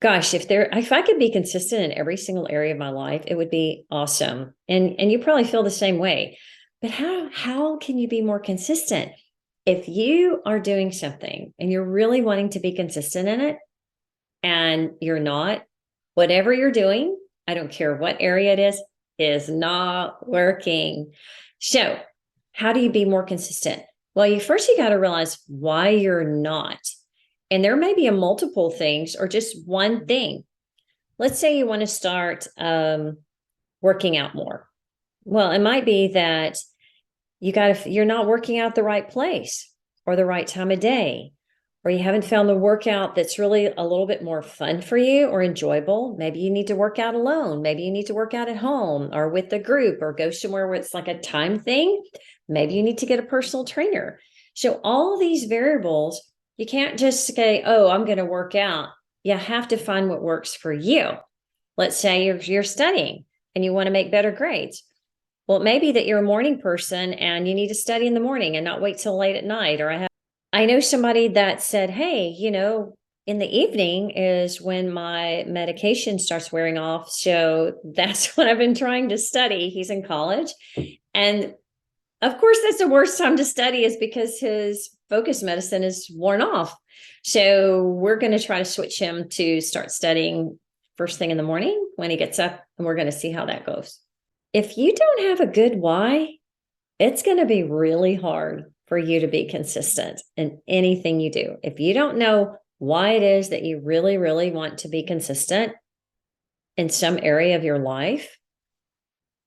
Gosh, if I could be consistent in every single area of my life, it would be awesome. And you probably feel the same way. But how can you be more consistent? If you are doing something and you're really wanting to be consistent in it and you're not, whatever you're doing, I don't care what area it is not working. So, how do you be more consistent? Well, you got to realize why you're not. And there may be a multiple things or just one thing. Let's say you want to start working out more. Well, it might be that you're not working out the right place or the right time of day, or you haven't found the workout that's really a little bit more fun for you or enjoyable. Maybe you need to work out alone. Maybe you need to work out at home or with the group or go somewhere where it's like a time thing. Maybe you need to get a personal trainer. So all of these variables, you can't just say, oh, I'm going to work out. You have to find what works for you. Let's say you're studying and you want to make better grades. Well, it may be that you're a morning person and you need to study in the morning and not wait till late at night. Or I know somebody that said, hey, in the evening is when my medication starts wearing off. So that's when I've been trying to study. He's in college. And of course, that's the worst time to study is because his focus medicine is worn off. So we're going to try to switch him to start studying first thing in the morning when he gets up, and we're going to see how that goes. If you don't have a good why, it's going to be really hard for you to be consistent in anything you do. If you don't know why it is that you really, really want to be consistent in some area of your life,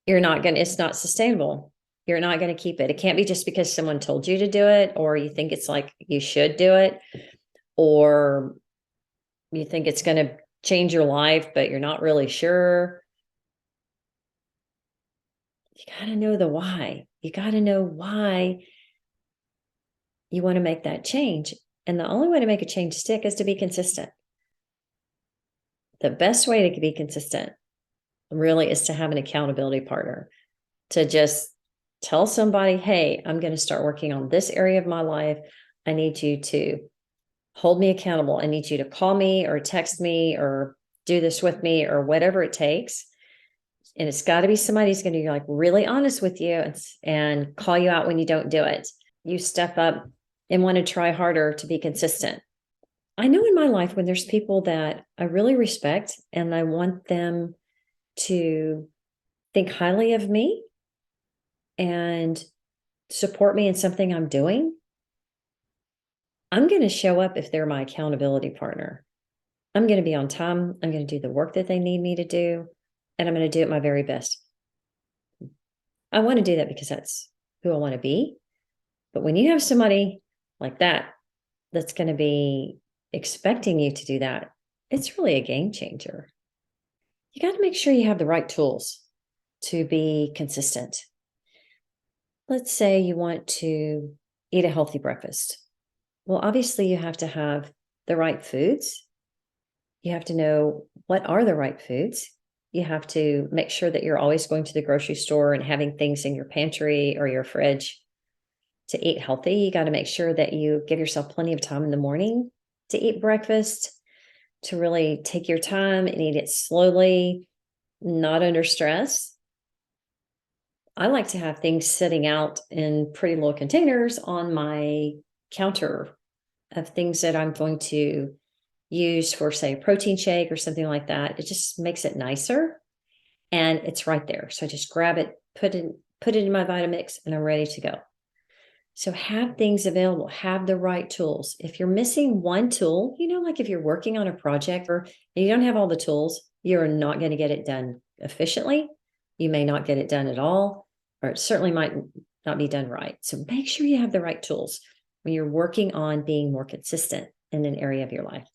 it's not sustainable. You're not going to keep it. It can't be just because someone told you to do it, or you think it's like you should do it, or you think it's going to change your life, but you're not really sure. You got to know the why. You got to know why you want to make that change. And the only way to make a change stick is to be consistent. The best way to be consistent really is to have an accountability partner, to just tell somebody, hey, I'm going to start working on this area of my life. I need you to hold me accountable. I need you to call me or text me or do this with me or whatever it takes. And it's got to be somebody who's going to be like really honest with you and call you out when you don't do it. You step up and want to try harder to be consistent. I know in my life when there's people that I really respect and I want them to think highly of me and support me in something I'm doing, I'm going to show up if they're my accountability partner. I'm going to be on time. I'm going to do the work that they need me to do, and I'm going to do it my very best. I want to do that because that's who I want to be. But when you have somebody like that, that's going to be expecting you to do that, it's really a game changer. You got to make sure you have the right tools to be consistent. Let's say you want to eat a healthy breakfast. Well, obviously you have to have the right foods. You have to know what are the right foods. You have to make sure that you're always going to the grocery store and having things in your pantry or your fridge to eat healthy. You got to make sure that you give yourself plenty of time in the morning to eat breakfast, to really take your time and eat it slowly, not under stress. I like to have things sitting out in pretty little containers on my counter of things that I'm going to use for, say, a protein shake or something like that. It just makes it nicer, and it's right there. So I just grab it, put it in my Vitamix, and I'm ready to go. So have things available, have the right tools. If you're missing one tool, like if you're working on a project or you don't have all the tools, you're not going to get it done efficiently. You may not get it done at all, or it certainly might not be done right. So make sure you have the right tools when you're working on being more consistent in an area of your life.